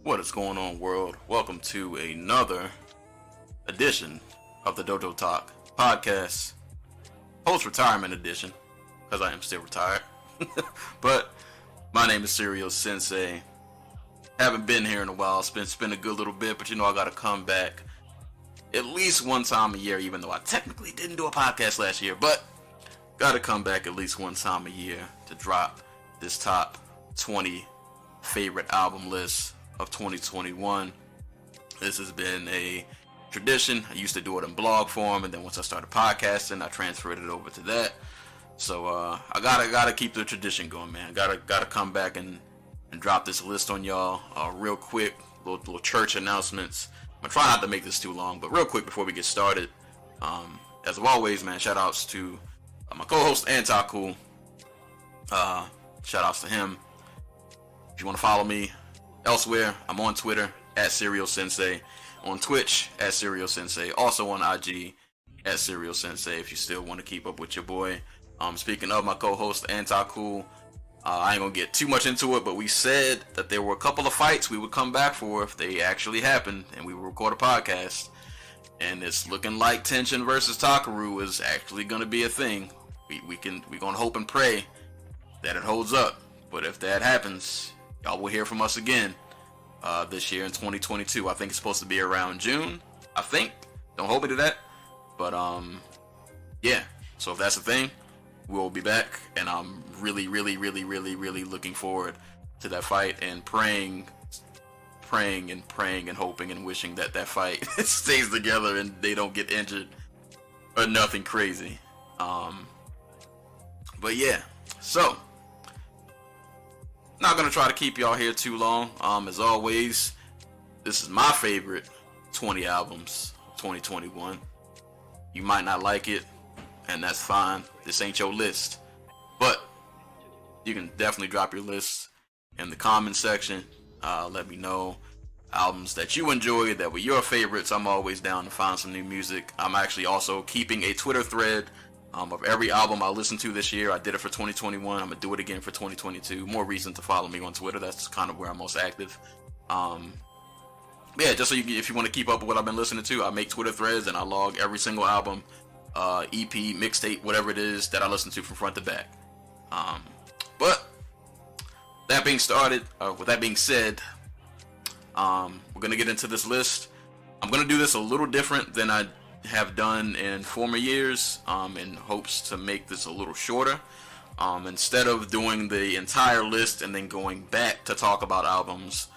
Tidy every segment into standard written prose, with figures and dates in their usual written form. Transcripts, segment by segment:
What is going on, world? Welcome to another edition of the Dojo Talk podcast, post-retirement edition, because I am still retired. But my name is Cerealsensei. Haven't been here in a while. It's been a good little bit, but I gotta come back at least one time a year, even though I technically didn't do a podcast last year, but gotta come back at least one time a year to drop this top 20 favorite album list of 2021. This has been a tradition. I used to do it in blog form, and then once I started podcasting, I transferred it over to that. So I gotta keep the tradition going, man. Gotta come back and drop this list on y'all real quick. Little church announcements. I'm gonna try not to make this too long, but real quick before we get started, as always, man, shout outs to my co-host Antaku. Shout outs to him. If you want to follow me elsewhere, I'm on Twitter at Cerealsensei, on Twitch at Cerealsensei, also on IG at Cerealsensei if you still want to keep up with your boy. Speaking of my co-host Antaku, I ain't gonna get too much into it, but we said that there were a couple of fights we would come back for if they actually happened, and we would record a podcast. And it's looking like Tenshin versus Takaru is actually gonna be a thing. We're gonna hope and pray that it holds up. But if that happens, y'all will hear from us again this year in 2022. I think it's supposed to be around June. I think. Don't hold me to that. But yeah. So if that's the thing, we'll be back, and I'm really looking forward to that fight, and praying and hoping and wishing that fight stays together and they don't get injured or nothing crazy. But yeah, so not gonna try to keep y'all here too long. As always, this is my favorite 20 albums 2021. You might not like it, and that's fine. This ain't your list, but you can definitely drop your list in the comment section. Let me know albums that you enjoyed that were your favorites. I'm always down to find some new music. I'm actually also keeping a Twitter thread of every album I listened to this year. I did it for 2021. I'm gonna do it again for 2022. More reason to follow me on Twitter. That's kind of where I'm most active. Yeah, just so if you want to keep up with what I've been listening to, I make Twitter threads and I log every single album, EP, mixtape, whatever it is that I listen to from front to back. But that being said, we're gonna get into this list. I'm gonna do this a little different than I have done in former years, in hopes to make this a little shorter. Instead of doing the entire list and then going back to talk about albums,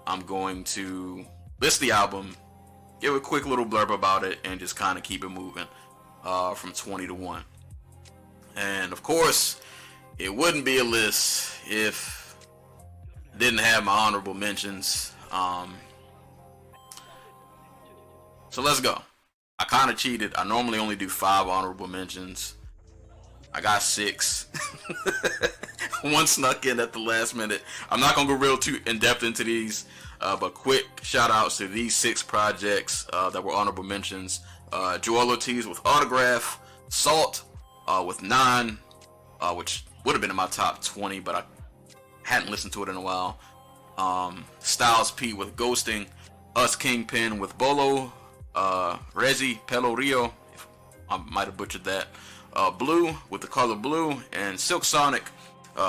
I'm going to list the album, give a quick little blurb about it, and just kind of keep it moving from 20 to 1. And of course, it wouldn't be a list if it didn't have my honorable mentions. So let's go. I kind of cheated. I normally only do 5 honorable mentions. I got 6. One snuck in at the last minute. I'm not gonna go real too in depth into these, but quick shout outs to these 6 projects that were honorable mentions. Joel Ortiz with Autograph, Salt with 9, which would have been in my top 20, but I hadn't listened to it in a while. Styles P with Ghosting, Us Kingpin with Bolo, Rezi Pelo Rio, I might have butchered that, Blue with The Color Blue, and Silk Sonic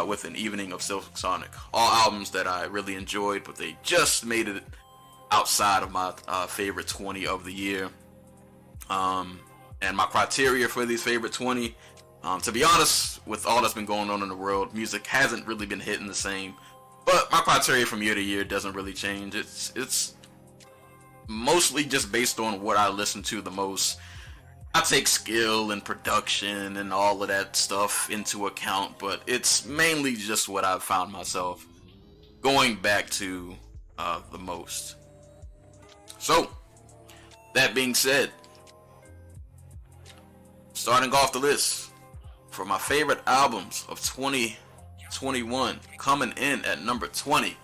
with An Evening of Silk Sonic. All albums that I really enjoyed, but they just made it outside of my favorite 20 of the year. And my criteria for these favorite 20, to be honest, with all that's been going on in the world, music hasn't really been hitting the same. But my criteria from year to year doesn't really change. It's mostly just based on what I listen to the most. I take skill and production and all of that stuff into account, but it's mainly just what I've found myself going back to the most. So, that being said, starting off the list for my favorite albums of 2021, coming in at number 20,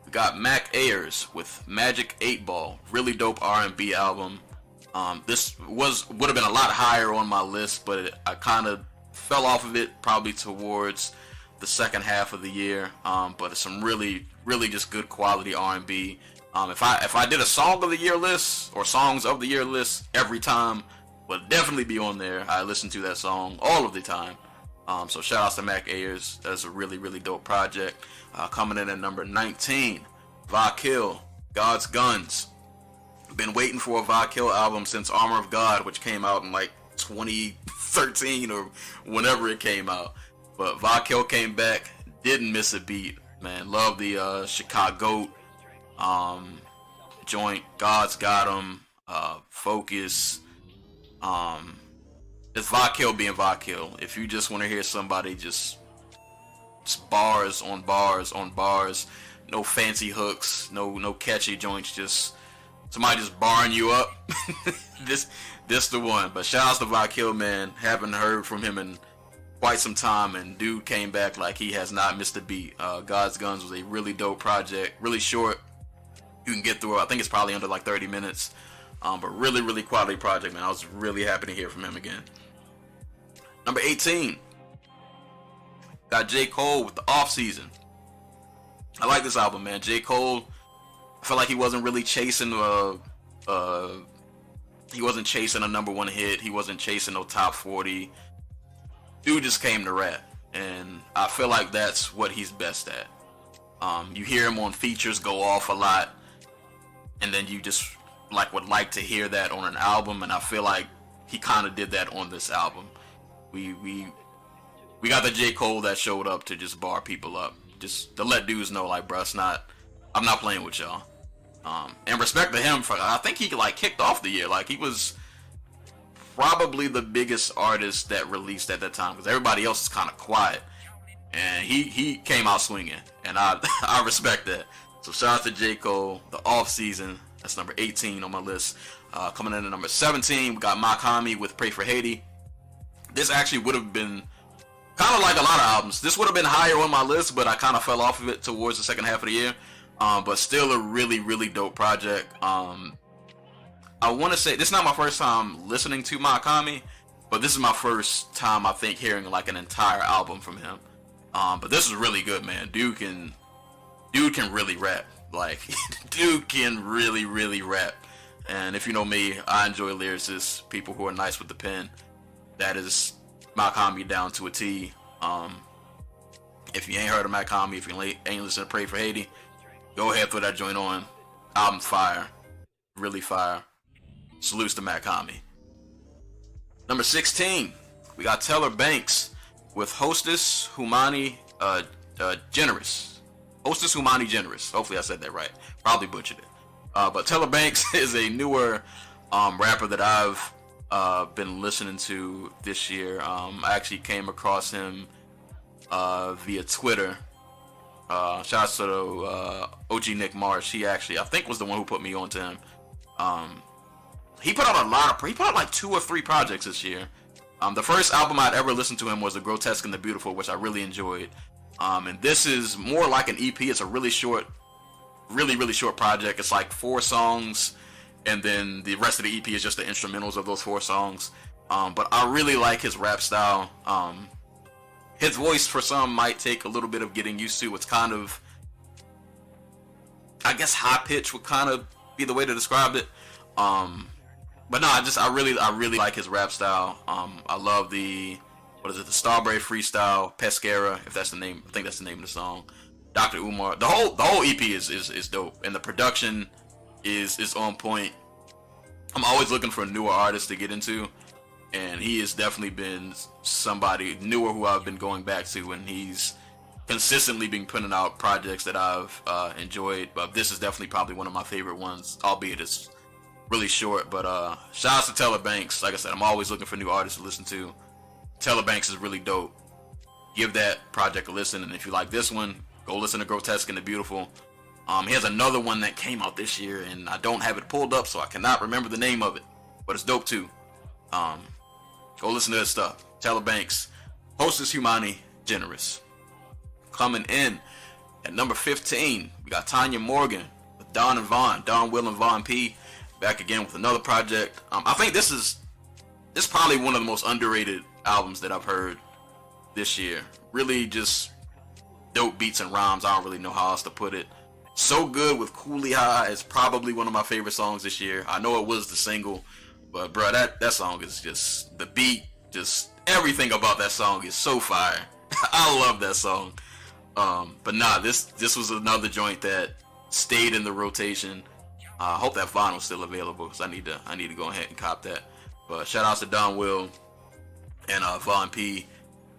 we got Mac Ayers with Magic 8 Ball, really dope R&B album. This would have been a lot higher on my list, but I kind of fell off of it probably towards the second half of the year, but it's some really just good quality R&B. If I did a song of the year list or songs of the year list every time, would definitely be on there. I listen to that song all of the time. So shout outs to Mac Ayers. That's a really dope project. Coming in at number 19, Vakil, God's Guns. Been waiting for a Vakil album since Armor of God, which came out in like 2013 or whenever it came out. But Vakil came back, didn't miss a beat. Man, love the Chicago joint. God's Got 'em. Focus. It's Vakil being Vakil. If you just want to hear somebody just bars on bars on bars, no fancy hooks, no catchy joints, just somebody just barring you up, this the one. But shout outs to Vakil, man. Haven't heard from him in quite some time, and dude came back like he has not missed a beat. God's Guns was a really dope project, really short. You can get through it. I think it's probably under like 30 minutes. But really quality project, man. I was really happy to hear from him again. Number 18, got J. Cole with the Off Season. I like this album, man. J. Cole, I feel like he wasn't really chasing a number one hit. He wasn't chasing no top 40. Dude just came to rap, and I feel like that's what he's best at. You hear him on features go off a lot, and then you just would like to hear that on an album, and I feel like he kind of did that on this album. We got the J. Cole that showed up to just bar people up, just to let dudes know, like, bruh, I'm not playing with y'all. And respect to him for, I think he kicked off the year. Like, he was probably the biggest artist that released at that time, because everybody else is kind of quiet, and he came out swinging, and I respect that. So shout out to J. Cole, the Off Season. That's number 18 on my list. Coming in at number 17, we got Makami with Pray for Haiti. This actually would have been kind of like a lot of albums. This would have been higher on my list, but I kind of fell off of it towards the second half of the year. But still a really dope project. I want to say, this is not my first time listening to Makami, but this is my first time, I think, hearing like an entire album from him. But this is really good, man. Dude can really rap. Like, dude can really rap. And if you know me, I enjoy lyricists, people who are nice with the pen. That is Makami down to a T. If you ain't heard of Makami, if you ain't listened to Pray for Haiti, go ahead, throw that joint on. Album's fire. Really fire. Salutes to Makami. Number 16, we got Taylor Banks with Hostis, Humani, Generis. Hostis, Humani, Generis. Hopefully I said that right. Probably butchered it. But Taylor Banks is a newer rapper that I've been listening to this year. I actually came across him via Twitter. Shout out to OG Nick Marsh. He actually, I think, was the one who put me onto him. He put out like 2 or 3 projects this year. The first album I'd ever listened to him was The Grotesque and the Beautiful, which I really enjoyed. And this is more like an EP. It's a really short project. It's like 4 songs, and then the rest of the EP is just the instrumentals of those 4 songs. But I really like his rap style. His voice, for some, might take a little bit of getting used to. It's kind of, I guess, high pitch would kind of be the way to describe it. But no, I really like his rap style. I love the Starberry Freestyle, Pescara, if that's the name. I think that's the name of the song. Dr. Umar. The whole EP is dope, and the production is on point. I'm always looking for newer artists to get into, and he has definitely been somebody newer who I've been going back to, and he's consistently been putting out projects that I've enjoyed. But this is definitely probably one of my favorite ones, albeit it's really short. But shout out to Taylor Banks. Like I said, I'm always looking for new artists to listen to. Taylor Banks is really dope. Give that project a listen, and if you like this one, go listen to Grotesque and the Beautiful. He has another one that came out this year, and I don't have it pulled up, so I cannot remember the name of it, but it's dope too. Go listen to his stuff. Taylor Banks, Hostis, Humani, Generis. Coming in at number 15, we got Tanya Morgan with Don and Vaughn, Don, Will, and Vaughn P. Back again with another project. I think this is probably one of the most underrated albums that I've heard this year. Really just dope beats and rhymes. I don't really know how else to put it. So Good with Coolie High is probably one of my favorite songs this year. I know it was the single, but bro, that song is just, the beat, just everything about that song is so fire. I love that song. But nah, this was another joint that stayed in the rotation. I hope that vinyl's still available, because I need to go ahead and cop that. But shout outs to Don Will and Von P,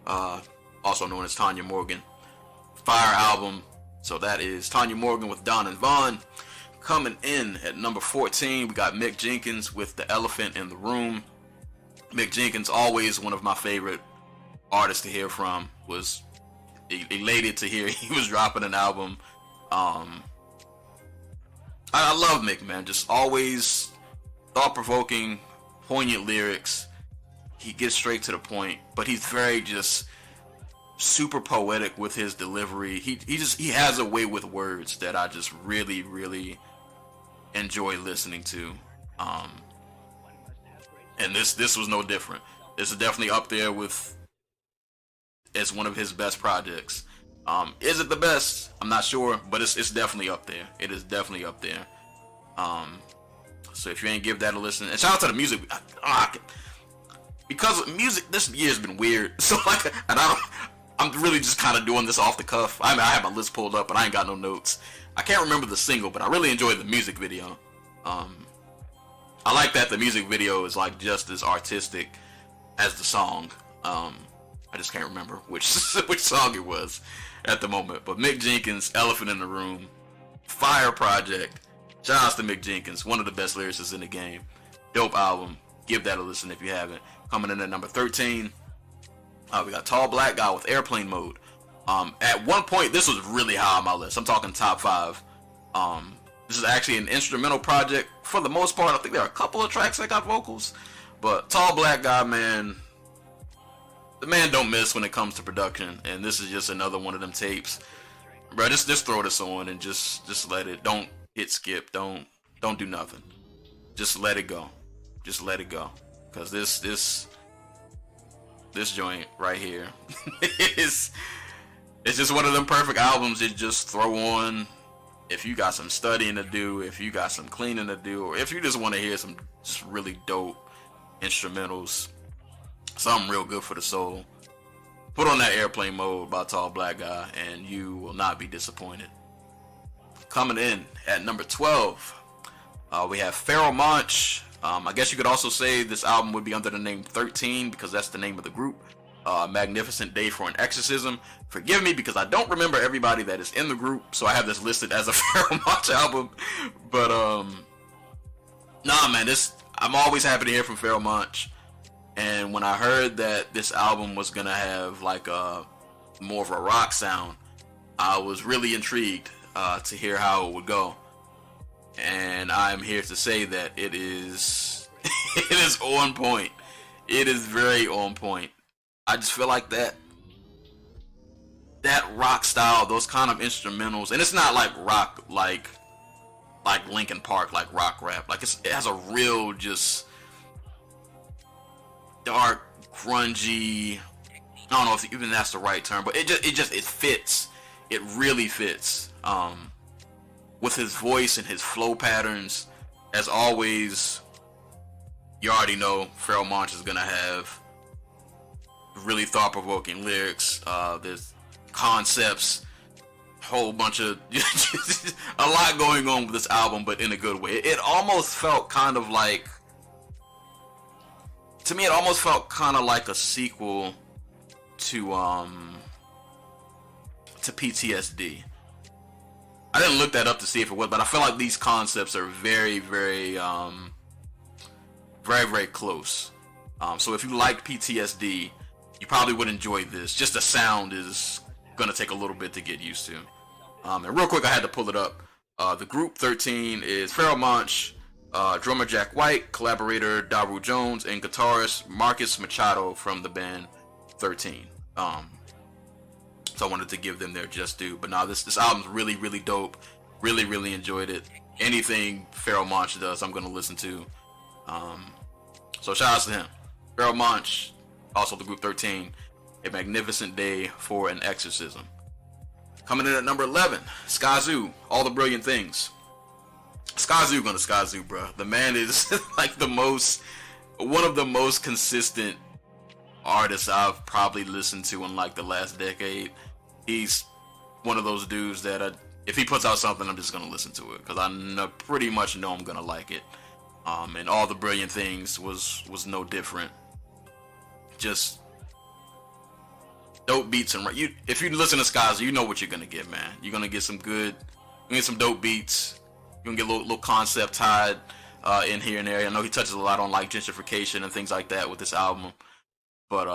also known as Tanya Morgan. Fire album. So that is Tanya Morgan with Don and Von. Coming in at number 14, we got Mick Jenkins with The Elephant in the Room. Mick Jenkins, always one of my favorite artists to hear from. Was elated to hear he was dropping an album. I love Mick, man. Just always thought-provoking, poignant lyrics. He gets straight to the point, but he's very just super poetic with his delivery. He has a way with words that I just really, really enjoy listening to. And this was no different. This is definitely up there with as one of his best projects. Is it the best? I'm not sure, but it's definitely up there. It is definitely up there. So if you ain't give that a listen, and shout out to the music, because music this year's been weird. So like, and I'm really just kind of doing this off the cuff. I have my list pulled up, and I ain't got no notes. I can't remember the single, but I really enjoyed the music video. I like that the music video is like just as artistic as the song. I just can't remember which song it was at the moment. But Mick Jenkins, Elephant in the Room, fire project. Shout outs to Mick Jenkins, one of the best lyricists in the game. Dope album. Give that a listen if you haven't. Coming in at number 13, we got Tall Black Guy with Airplane Mode. At one point, this was really high on my list. I'm talking top 5. This is actually an instrumental project. For the most part, I think there are a couple of tracks that got vocals. But Tall Black Guy, man, the man don't miss when it comes to production. And this is just another one of them tapes. Bro, just throw this on and just let it. Don't hit skip. Don't do nothing. Just let it go. Just let it go. Because this joint right here it's just one of them perfect albums that just throw on if you got some studying to do, if you got some cleaning to do, or if you just want to hear some just really dope instrumentals, something real good for the soul. Put on that Airplane Mode by Tall Black Guy and you will not be disappointed. Coming in at number 12, we have Pharaoh Munch. I guess you could also say this album would be under the name 13 because that's the name of the group. Magnificent Day for an Exorcism. Forgive me because I don't remember everybody that is in the group, so I have this listed as a Pharaoh Munch album. But nah, man, I'm always happy to hear from Pharaoh Munch. And when I heard that this album was gonna have like a more of a rock sound, I was really intrigued to hear how it would go. And I'm here to say that it is it is on point. It is very on point. I just feel like that rock style, those kind of instrumentals, and it's not like rock like Linkin Park, like rock rap. Like it has a real just dark, grungy. I don't know if even that's the right term, but it fits. It really fits. With his voice and his flow patterns, as always, you already know Pharaoh Munch is gonna have really thought-provoking lyrics. There's concepts, whole bunch of a lot going on with this album, but in a good way. It almost felt kind of like, to me, it almost felt kind of like a sequel to PTSD. I didn't look that up to see if it was, but I feel like these concepts are very, very, very, very close. So if you like PTSD, you probably would enjoy this. Just the sound is gonna take a little bit to get used to. And real quick, I had to pull it up. The group 13 is Pharaoh Munch, drummer Jack White, collaborator Daru Jones, and guitarist Marcus Machado from the band 13. So I wanted to give them their just due. But now this album's really, really dope. Really, really enjoyed it. Anything Pharaoh Munch does, I'm gonna listen to. So shout out to him. Pharaoh Munch, also the group 13, A Magnificent Day for an Exorcism. Coming in at number 11, Skyzoo, All the Brilliant Things. Skyzoo gonna Skyzoo, bro. The man is like one of the most consistent artists I've probably listened to in like the last decade. He's one of those dudes that if he puts out something, I'm just gonna listen to it because I pretty much know I'm gonna like it. And All the Brilliant Things was no different. Just dope beats and if you listen to Skyzoo, you know what you're gonna get, man. You're gonna get some dope beats. You're gonna get a little concept tied in here and there. I know he touches a lot on like gentrification and things like that with this album, but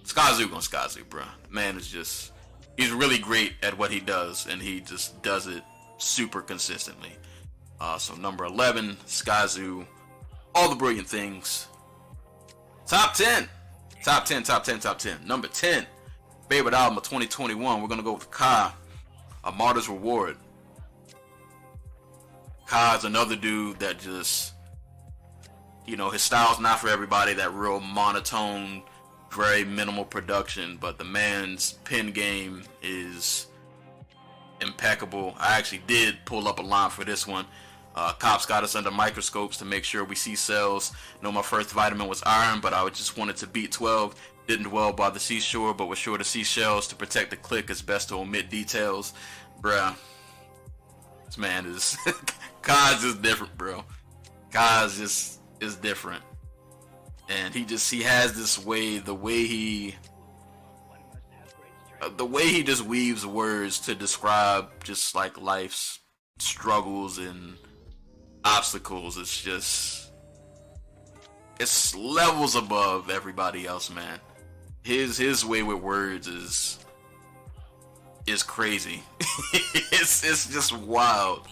Skyzoo gonna Skyzoo, bro. Man is just, he's really great at what he does, and he just does it super consistently. So number 11, Skyzoo, All the Brilliant Things. Top 10. Number 10, favorite album of 2021. We're gonna go with KAAN, A Martyrs Reward. KAAN's another dude that just, his style's not for everybody. That real monotone, very minimal production, but the man's pen game is impeccable. I actually did pull up a line for this one. Cops got us under microscopes to make sure we see cells. Know my first vitamin was iron, but I just wanted to beat 12. Didn't dwell by the seashore, but was sure to see shells. To protect the clique, it's best to omit details. Bruh, this man is KAAN's is different, bro. KAAN's just is different, and he has this way, the way he just weaves words to describe just like life's struggles and obstacles. It's levels above everybody else, man. His way with words is crazy. it's just wild.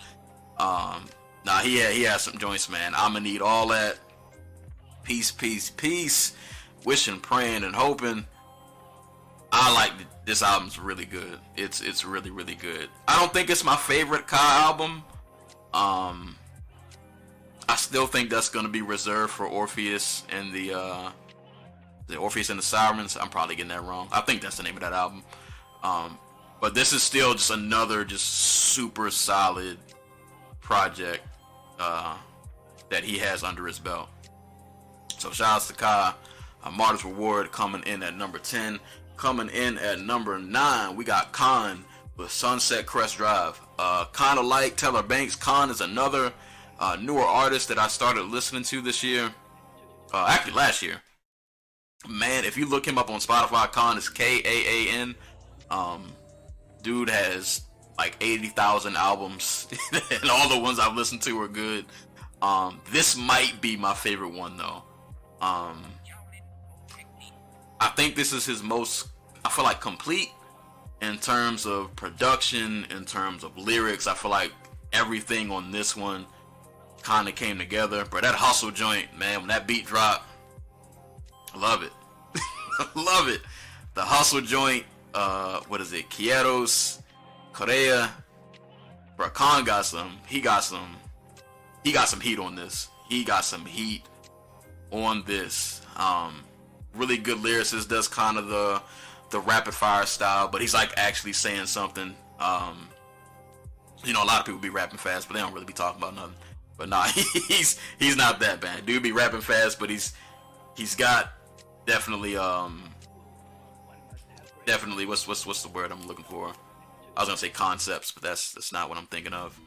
He has some joints, man. I'ma need all that. Peace. Wishing, praying, and hoping. I like this album's really good. It's really, really good. I don't think it's my favorite KAAN album. I still think that's gonna be reserved for Orpheus and the Orpheus and the Sirens. I'm probably getting that wrong. I think that's the name of that album. But this is still just another super solid project that he has under his belt. So shout outs to KAAN. Martyrs Reward coming in at number 10. Coming in at number 9, we got KAAN with Sunset Crest Drive. Kind of like Teller Banks, KAAN is another newer artist that I started listening to this year. Actually last year. Man, if you look him up on Spotify, KAAN is KAAN. Dude has like 80,000 albums, and all the ones I've listened to are good. This might be my favorite one though. I think this is his most, I feel like, complete in terms of production, in terms of lyrics. I feel like everything on this one kind of came together. But that hustle joint, man, when that beat dropped, I love it. Love it. The hustle joint, what is it? Quieros, Correa. Bro, KAAN got some heat on this. He got some heat on this. Really good lyricist, does kind of the rapid fire style, but he's like actually saying something. A lot of people be rapping fast, but they don't really be talking about nothing. But nah, he's not that bad. Dude be rapping fast, but he's got definitely what's the word I'm looking for? I was gonna say concepts, but that's not what I'm thinking of.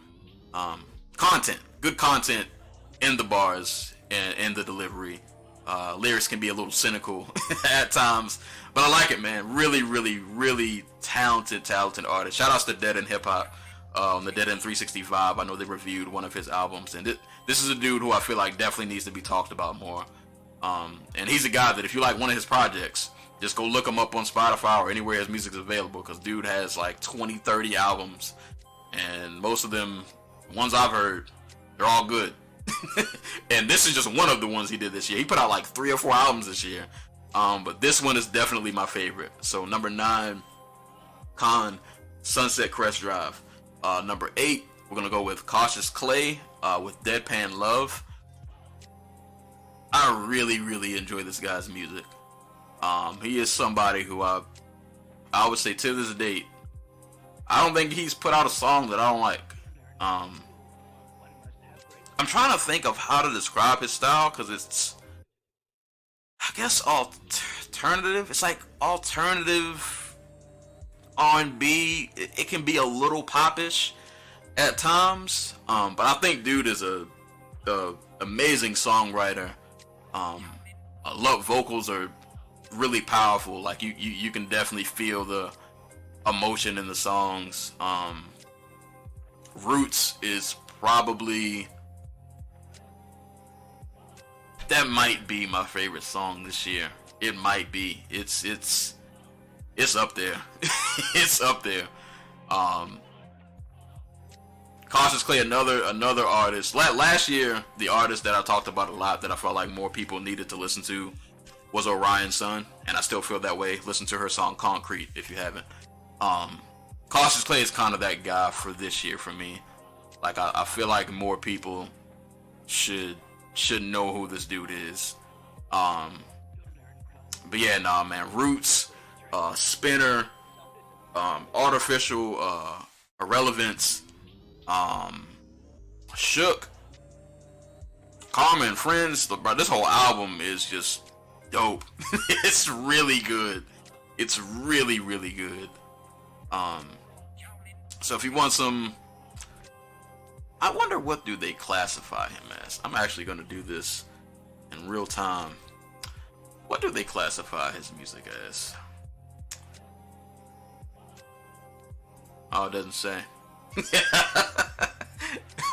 Content, good content in the bars and in the delivery. Lyrics can be a little cynical at times, but I like it, man. Really, really, really talented artist. Shout outs to Dead End Hip Hop, the Dead End 365. I know they reviewed one of his albums, and this is a dude who I feel like definitely needs to be talked about more. And he's a guy that if you like one of his projects, just go look him up on Spotify or anywhere his music's available, because dude has like 20, 30 albums, and most of them, ones I've heard, they're all good. And this is just one of the ones he did this year. He put out like 3 or 4 albums this year, but this one is definitely my favorite. So number 9, KAAN, Sunset Crest Drive. Number 8, we're gonna go with Cautious Clay with Deadpan Love. I really, really enjoy this guy's music. He is somebody who I would say to this date I don't think he's put out a song that I don't like. I'm trying to think of how to describe his style, because it's, I guess, alternative. It's like alternative R&B. It can be a little popish at times, but I think dude is a amazing songwriter. Vocals are really powerful. Like you can definitely feel the emotion in the songs. Roots is probably, that might be my favorite song this year. It might be. It's up there. It's up there. Cautious Clay, another artist. Last year, the artist that I talked about a lot that I felt like more people needed to listen to was Orion Sun, and I still feel that way. Listen to her song Concrete if you haven't. Cautious Clay is kind of that guy for this year for me. Like I feel like more people should know who this dude is. But yeah, nah, man. Roots, Spinner, Artificial Irrelevance, Shook, Karma and Friends. Bro, this whole album is just dope. It's really good. It's really, really good. So if you want some, I wonder what do they classify him as. I'm actually going to do this in real time. What do they classify his music as? Oh, it doesn't say.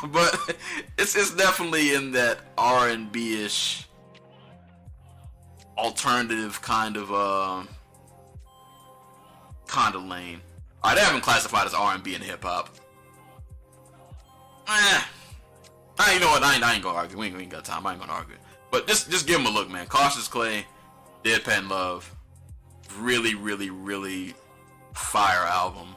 But it's definitely in that R&B-ish alternative kind of lane. Alright, they haven't classified as R&B and hip hop. You know what? I ain't gonna argue. We ain't got time. I ain't gonna argue. But just give him a look, man. Cautious Clay, Deadpan Love, really, really, really fire album.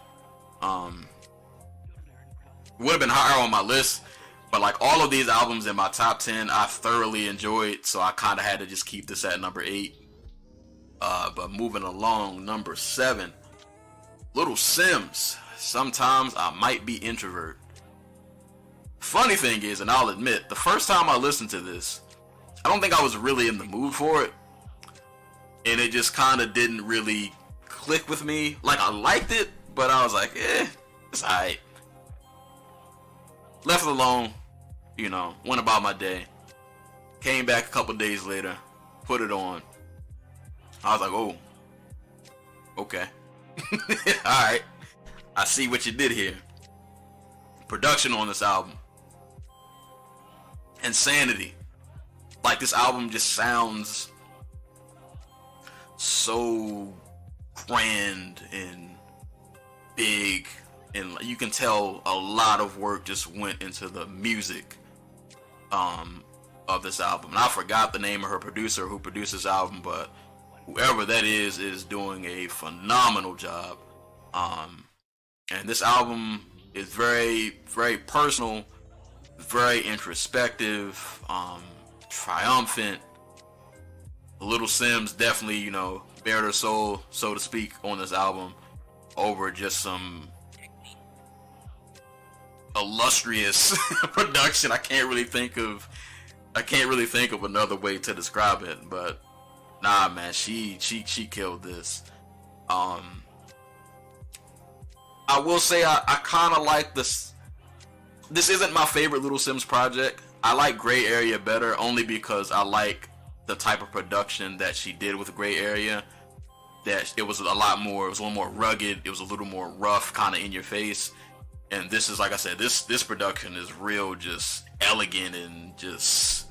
Would have been higher on my list, but like all of these albums in my top 10, I thoroughly enjoyed, so I kind of had to just keep this at number 8. But moving along, number 7, Little Simz. Sometimes I might be introvert. Funny thing is, and I'll admit, the first time I listened to this, I don't think I was really in the mood for it, and it just kind of didn't really click with me. Like, I liked it, but I was like, it's alright. Left it alone, went about my day. Came back a couple days later, put it on. I was like, oh, okay. Alright, I see what you did here. Production on this album, insanity. Like, this album just sounds so grand and big, and you can tell a lot of work just went into the music of this album. And I forgot the name of her producer who produced this album, but whoever that is doing a phenomenal job. And this album is very, very personal, very introspective, triumphant. Little Simz definitely, bared her soul, so to speak, on this album over just some illustrious production. I can't really think of another way to describe it, but nah, man, she killed this. I will say I kind of like this. This isn't my favorite Little Simz project. I like Gray Area better, only because I like the type of production that she did with Gray Area. That it was a little more rugged. It was a little more rough, kind of in your face. And this is, like I said, this production is real, just elegant and just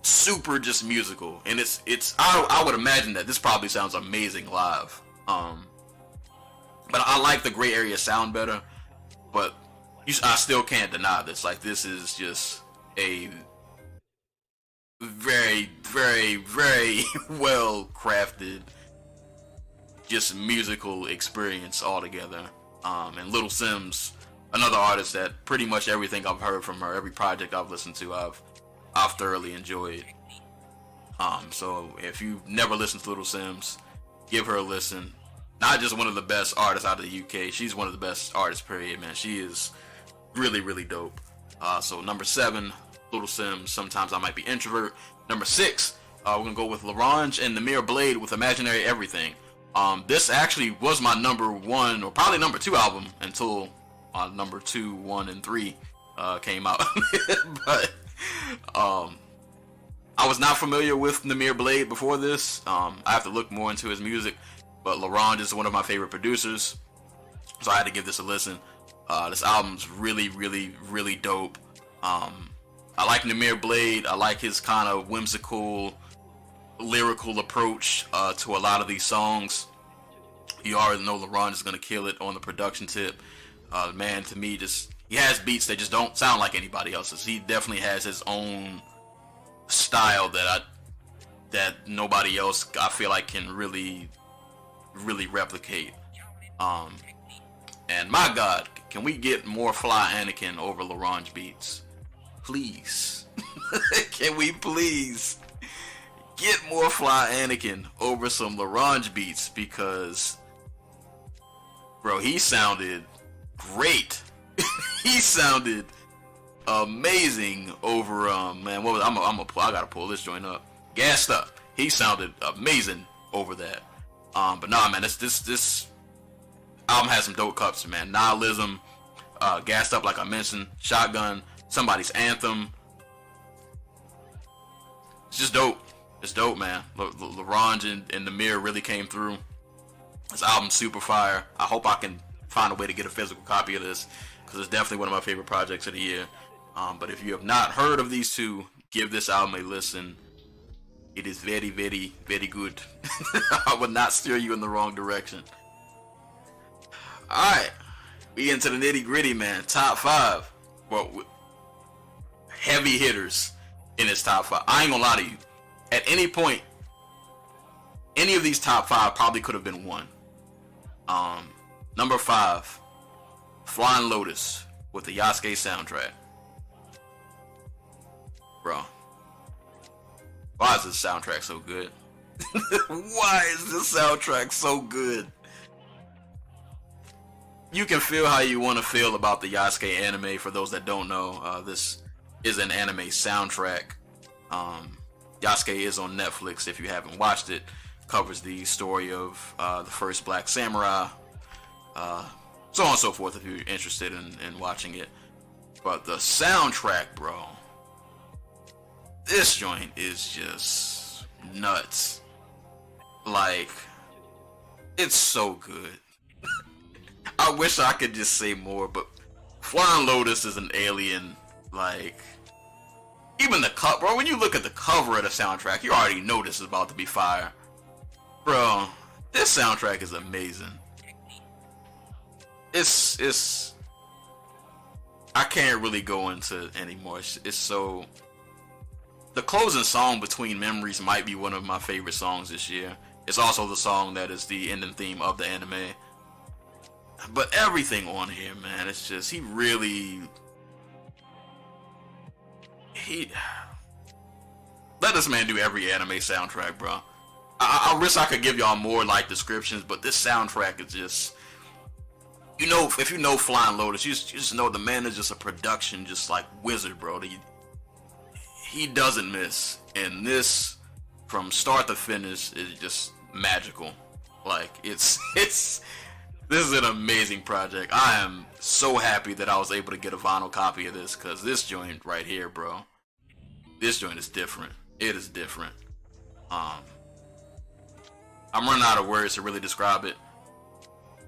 super, just musical. And it's I would imagine that this probably sounds amazing live. But I like the Gray Area sound better. But I still can't deny this. Like, this is just a very, very, very well crafted, just musical experience altogether. And Little Simz, another artist that pretty much everything I've heard from her, every project I've listened to, I've thoroughly enjoyed. So if you've never listened to Little Simz, give her a listen. not just one of the best artists out of the UK. She's one of the best artists, period, man. She is really, really dope. So number 7, Little Simz, Sometimes I Might Be Introvert. Number 6, we're going to go with Larange and Namir Blade with Imaginary Everything. This actually was my number 1 or probably number 2 album until number 2, 1, and 3 came out. But I was not familiar with Namir Blade before this. I have to look more into his music, but Larange is one of my favorite producers, so I had to give this a listen. This album's really, really, really dope. I like Namir Blade. I like his kind of whimsical, lyrical approach to a lot of these songs. You already know Larange is gonna kill it on the production tip. Man, to me, he has beats that just don't sound like anybody else's. He definitely has his own style that nobody else, I feel like, can really replicate. And my God, can we get more Fly Anakin over Larange beats? Please. Can we please get more Fly Anakin over some Larange beats? Because, bro, he sounded great. He sounded amazing over man, what was I gotta pull this joint up. Gassed Up. He sounded amazing over that. But nah, man, this album has some dope cuts, man. Nihilism, Gassed Up, like I mentioned, Shotgun, Somebody's Anthem. It's just dope. It's dope, man. Larange and Namir really came through. This album's super fire. I hope I can find a way to get a physical copy of this, because it's definitely one of my favorite projects of the year. But if you have not heard of these two, give this album a listen. It is very, very, very good. I would not steer you in the wrong direction. Alright, we into the nitty gritty, man. Top 5. Well, heavy hitters in his top 5. I ain't gonna lie to you. At any point, any of these top 5 probably could have been one. Number 5, Flying Lotus with the Yasuke soundtrack. Bro, why is this soundtrack so good? Why is this soundtrack so good? You can feel how you want to feel about the Yasuke anime. For those that don't know, this is an anime soundtrack. Yasuke is on Netflix if you haven't watched it. Covers the story of the first black samurai, so on and so forth if you're interested in watching it. But the soundtrack, bro, this joint is just nuts. Like, it's so good. I wish I could just say more, but Flying Lotus is an alien. Like, even the cover, bro, when you look at the cover of the soundtrack, you already know this is about to be fire. Bro, this soundtrack is amazing. It's I can't really go into anymore. It's so... The closing song, Between Memories, might be one of my favorite songs this year. It's also the song that is the ending theme of the anime. But everything on here, man, it's just, he let this man do every anime soundtrack, bro. I wish I could give y'all more like descriptions, but this soundtrack is just, you know, if you know Flying Lotus, you just know the man is just a production, just like wizard, bro. He doesn't miss, and this, from start to finish, is just magical. Like, this is an amazing project. I am so happy that I was able to get a vinyl copy of this, because this joint right here, bro, this joint is different. It is different. I'm running out of words to really describe it.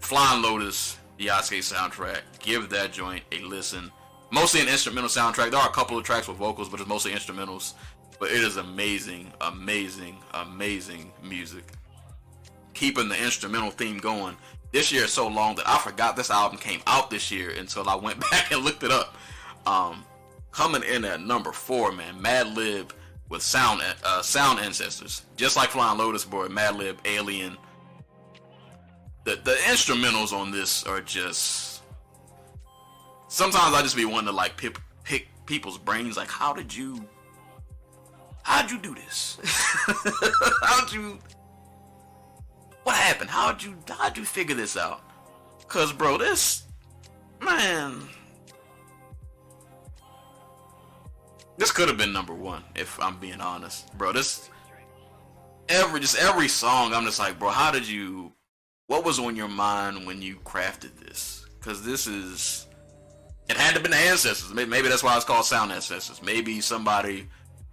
Flying Lotus, the Yasuke soundtrack. Give that joint a listen. Mostly an instrumental soundtrack. There are a couple of tracks with vocals, but it's mostly instrumentals. But it is amazing, amazing, amazing music. Keeping the instrumental theme going. This year is so long that I forgot this album came out this year until I went back and looked it up. Coming in at number 4, man, Madlib with Sound Ancestors. Just like Flying Lotus, boy, Madlib, Alien. The instrumentals on this are just... Sometimes I just be wanting to like pick people's brains. Like, how'd you do this? What happened? How'd you figure this out? Cause bro, this could have been number one if I'm being honest, bro. Every song, I'm just like, bro, what was on your mind when you crafted this? Cause it had to be the ancestors. Maybe that's why it's called Sound Ancestors. Maybe somebody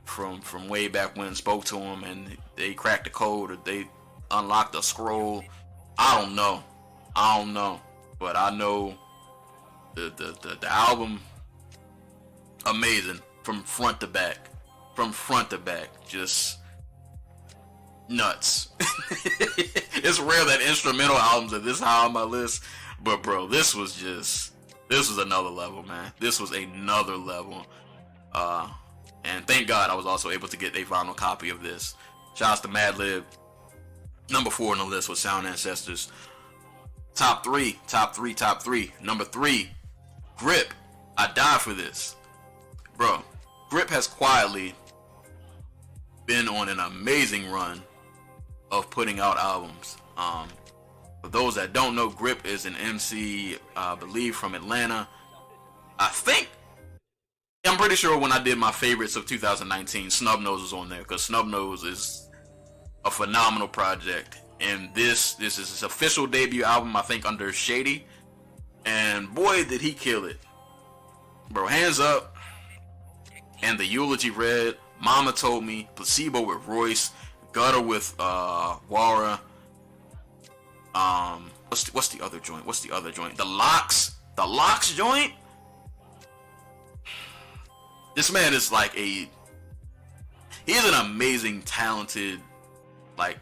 from way back when spoke to them and they cracked the code or they unlocked a scroll. I don't know, but I know the album amazing from front to back, just nuts. It's rare that instrumental albums are this high on my list, but bro, this was another level, man. This was another level, and thank God I was also able to get a vinyl copy of this. Shouts to Madlib. Number 4 on the list was Sound Ancestors. Top three. Number 3, Grip. I Die For This. Bro, Grip has quietly been on an amazing run of putting out albums. For those that don't know, Grip is an MC, I believe, from Atlanta. I'm pretty sure when I did my favorites of 2019, Snubnose was on there, because Snubnose is a phenomenal project, and this is his official debut album, I think, under Shady, and boy did he kill it, bro. Hands Up and The Eulogy Read, Mama Told Me, Placebo with Royce, Gutter with Wara, what's the other joint? The Locks joint. This man is like he's an amazing, talented, like,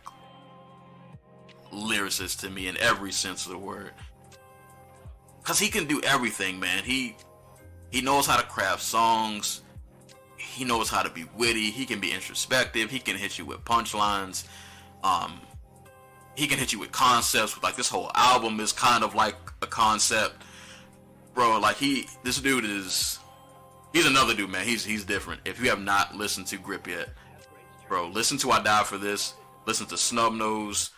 lyricist to me in every sense of the word, cause he can do everything, man. He knows how to craft songs, he knows how to be witty, he can be introspective, he can hit you with punchlines, he can hit you with concepts. Like, this whole album is kind of like a concept, bro. Like, this dude he's another dude, man. He's different. If you have not listened to Grip yet, bro, listen to I Die For This. Listen to Snubnose.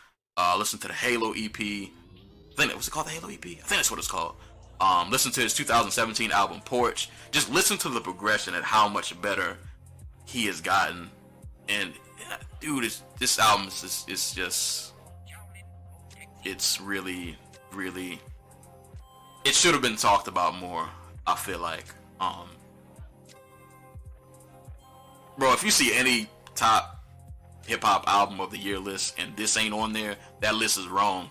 Listen to the Halo EP. Was it called the Halo EP? I think that's what it's called. Listen to his 2017 album Porch. Just listen to the progression and how much better he has gotten. And dude, this album is just, it's really, really, it should have been talked about more, I feel like. Bro, if you see any top hip-hop album of the year list and this ain't on there, that list is wrong.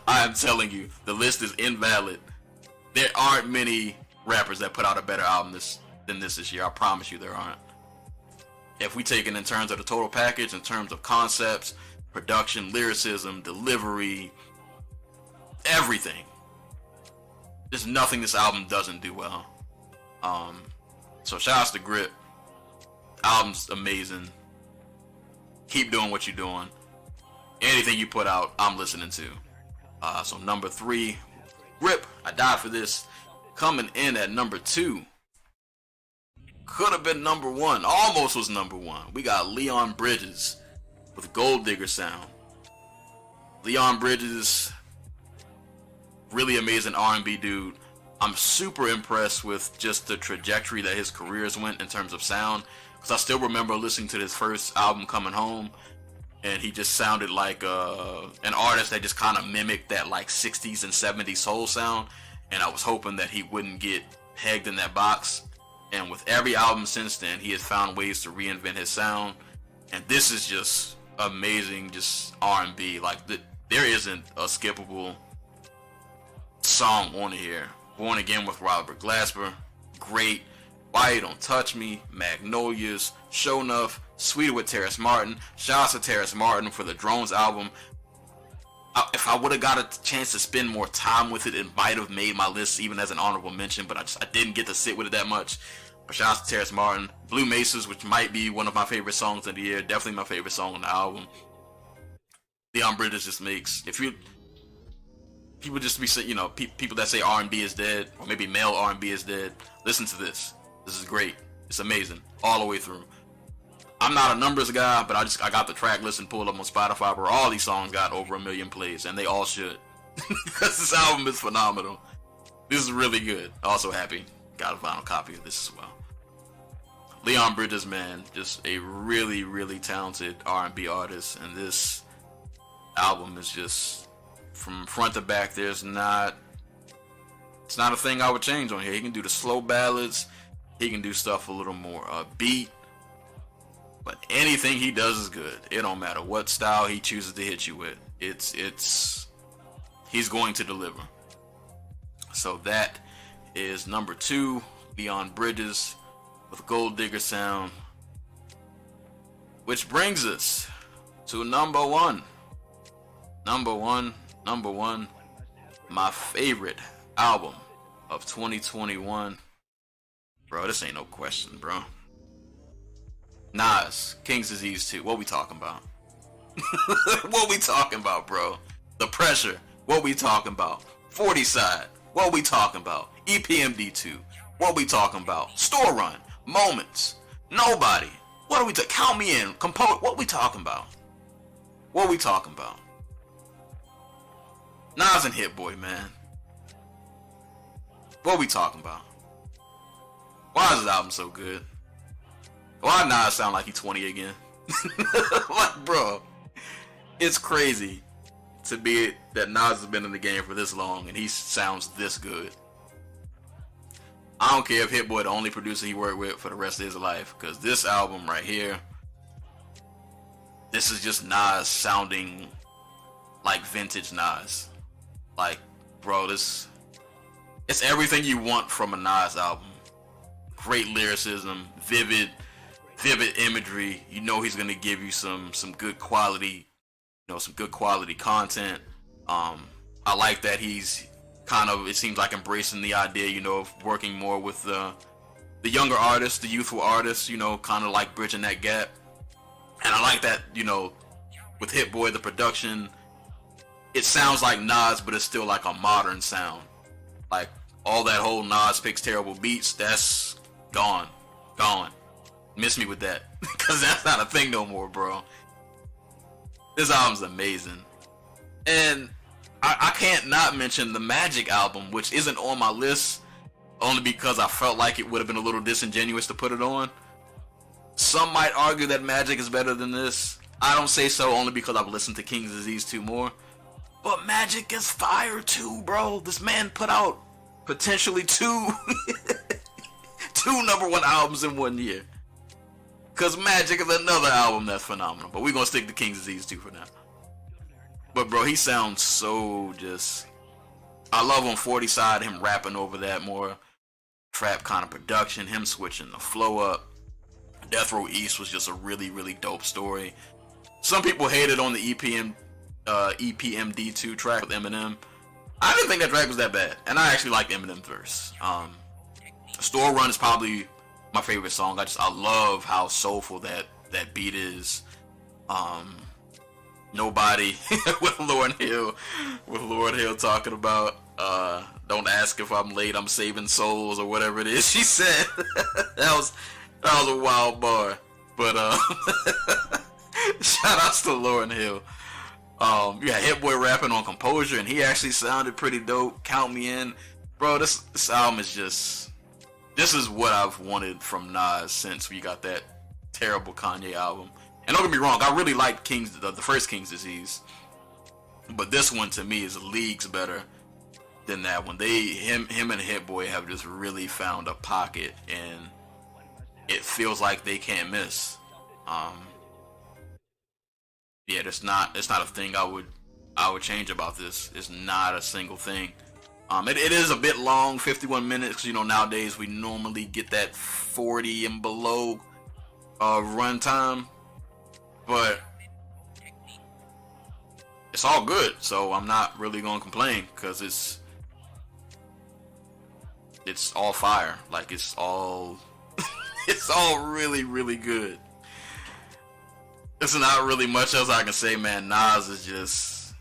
I am telling you, the list is invalid. There aren't many rappers that put out a better album than this year. I promise you there aren't. If we take it in terms of the total package, in terms of concepts, production, lyricism, delivery, everything, there's nothing this album doesn't do well. So shouts to Grip. Album's amazing. Keep doing what you're doing. Anything you put out, I'm listening to. So number 3, Grip, I Die For This. Coming in at number 2. Could have been number 1. Almost was number 1. We got Leon Bridges with Gold Digger Sound. Leon Bridges, really amazing R&B dude. I'm super impressed with just the trajectory that his careers went in terms of sound. Because I still remember listening to his first album, Coming Home, and he just sounded like an artist that just kind of mimicked that like 60s and 70s soul sound. And I was hoping that he wouldn't get pegged in that box. And with every album since then, he has found ways to reinvent his sound. And this is just amazing, just R&B. Like, there isn't a skippable song on here. Born Again with Robert Glasper, great. Why You Don't Touch Me, Magnolias, Show Enough, Sweeter with Terrace Martin. Shouts to Terrace Martin for the Drones album. If I would have got a chance to spend more time with it, it might have made my list even as an honorable mention, but I didn't get to sit with it that much. But shouts to Terrace Martin. Blue Mesas, which might be one of my favorite songs of the year, definitely my favorite song on the album. Leon Bridges just makes, people just be, people that say R&B is dead, or maybe male R&B is dead, listen to this. This is great. It's amazing. All the way through. I'm not a numbers guy, but I got the track list and pulled up on Spotify where all these songs got over 1 million plays, and they all should. Because this album is phenomenal. This is really good. Also happy got a vinyl copy of this as well. Leon Bridges, man, just a really, really talented R&B artist, and this album is just from front to back. It's not a thing I would change on here. He can do the slow ballads, he can do stuff a little more upbeat, but anything he does is good. It don't matter what style he chooses to hit you with. He's going to deliver. So that is number 2, Leon Bridges with Gold Digger Sound. Which brings us to number 1. Number one, my favorite album of 2021. Bro, this ain't no question, bro. Nas, King's Disease 2. What we talking about? What we talking about, bro? The Pressure. What we talking about? 40 Side. What we talking about? EPMD 2. What we talking about? Store Run. Moments. Nobody. What are we count me in. Compose. What we talking about? What we talking about? Nas and Hit Boy, man. What we talking about? Why is this album so good? Why Nas sound like he's 20 again? Like, bro, it's crazy to be that Nas has been in the game for this long and he sounds this good. I don't care if Hit Boy the only producer he worked with for the rest of his life, because this album right here, this is just Nas sounding like vintage Nas. Like, bro, it's everything you want from a Nas album. Great lyricism, vivid imagery. You know he's gonna give you some good quality, some good quality content. I like that he's kind of, it seems like, embracing the idea, of working more with the younger artists, the youthful artists, kind of like bridging that gap. And I like that, with Hit Boy, the production, it sounds like Nas, but it's still like a modern sound. Like, all that whole Nas picks terrible beats, that's gone. Miss me with that. Because that's not a thing no more, bro. This album's amazing. And I can't not mention the Magic album, which isn't on my list, only because I felt like it would have been a little disingenuous to put it on. Some might argue that Magic is better than this. I don't say so, only because I've listened to King's Disease 2 more. But Magic is fire too, bro. This man put out potentially two number 1 albums in 1 year. Cause Magic is another album that's phenomenal. But we're gonna stick to King's Disease 2 for now. But bro, he sounds so just, I love on 40 Side, him rapping over that more trap kind of production, him switching the flow up. Death Row East was just a really, really dope story. Some people hated on the EPMD2 track with Eminem. I didn't think that track was that bad, and I actually liked Eminem's verse. Store Run is probably my favorite song. I love how soulful that beat is. Nobody with Lauryn Hill talking about don't ask if I'm late, I'm saving souls, or whatever it is she said. that was a wild bar. But shout outs to Lauryn Hill. You got Hit Boy rapping on Composure, and he actually sounded pretty dope. Count Me In. Bro, this album is just, this is what I've wanted from Nas since we got that terrible Kanye album. And don't get me wrong, I really liked the first King's Disease, but this one to me is leagues better than that one. Him and Hit Boy have just really found a pocket, and it feels like they can't miss. Yeah, it's not a thing I would change about this. It's not a single thing. It is a bit long, 51 minutes. Nowadays we normally get that 40 and below runtime, but it's all good. So I'm not really gonna complain, because it's all fire. Like, it's all it's all really, really good. There's not really much else I can say, man. Nas is just,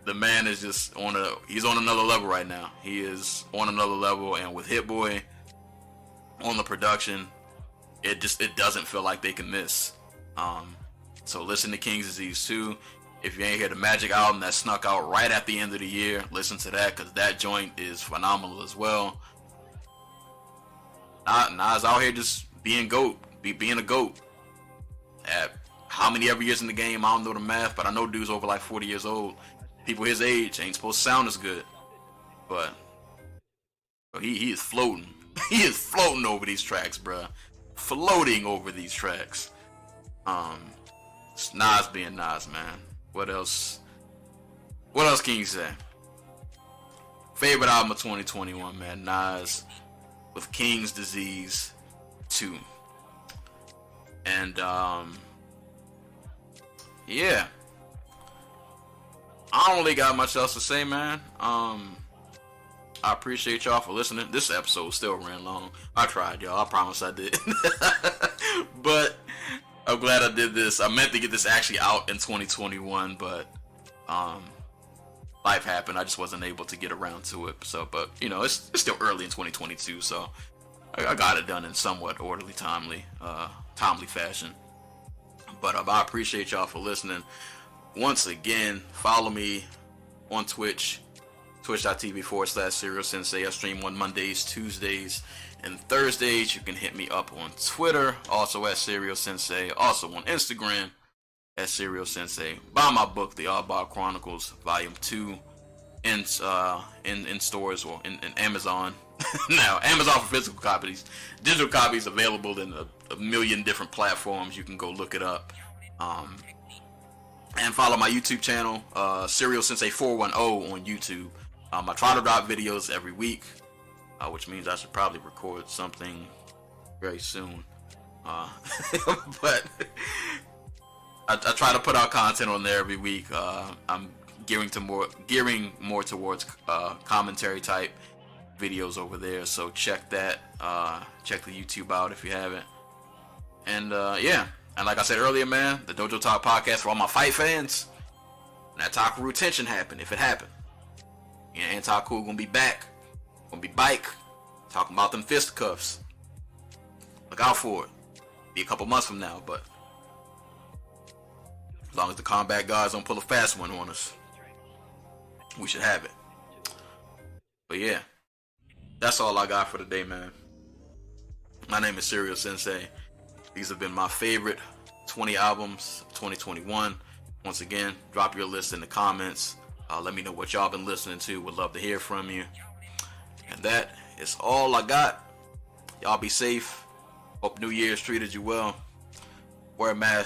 the man is just he's on another level right now. He is on another level, and with Hit Boy on the production, it doesn't feel like they can miss. So listen to King's Disease 2. If you ain't hear the Magic album that snuck out right at the end of the year, listen to that, because that joint is phenomenal as well. Nas out here just being being a GOAT. At how many ever years in the game, I don't know the math, but I know dude's over like 40 years old. People his age ain't supposed to sound as good. But he is floating. He is floating over these tracks, bruh. Floating over these tracks. It's Nas being Nas, man. What else can you say? Favorite album of 2021, man. Nas with King's Disease 2. And yeah. I don't really got much else to say, man. I appreciate y'all for listening. This episode still ran long. I tried, y'all. I promise I did. But I'm glad I did this. I meant to get this actually out in 2021, but life happened. I just wasn't able to get around to it. So, but you know, it's still early in 2022, so I got it done in somewhat orderly, timely fashion. But I appreciate y'all for listening. Once again, follow me on Twitch, twitch.tv/Cerealsensei. I stream on Mondays, Tuesdays, and Thursdays. You can hit me up on Twitter, also at Cerealsensei. Also on Instagram, at Cerealsensei. Buy my book, The Oddball Chronicles, Volume 2, in stores or in Amazon. Now, Amazon for physical copies. Digital copies available in a million different platforms. You can go look it up. And follow my YouTube channel, Cerealsensei 410 on YouTube. I try to drop videos every week, which means I should probably record something very soon. But I try to put out content on there every week. I'm gearing more towards commentary type videos over there. So check that. Check the YouTube out if you haven't. And yeah. And like I said earlier, man, the Dojo Talk podcast for all my fight fans. When that Takaru tension happened, if it happened, you know, Anti-Cool gonna be back. Gonna be bike. Talking about them fisticuffs. Look out for it. Be a couple months from now, but as long as the combat guys don't pull a fast one on us, we should have it. But yeah, that's all I got for today, man. My name is Cerealsensei. These have been my favorite 20 albums of 2021. Once again, drop your list in the comments. Let me know what y'all been listening to. Would love to hear from you. And that is all I got. Y'all be safe. Hope New Year's treated you well. Wear a mask.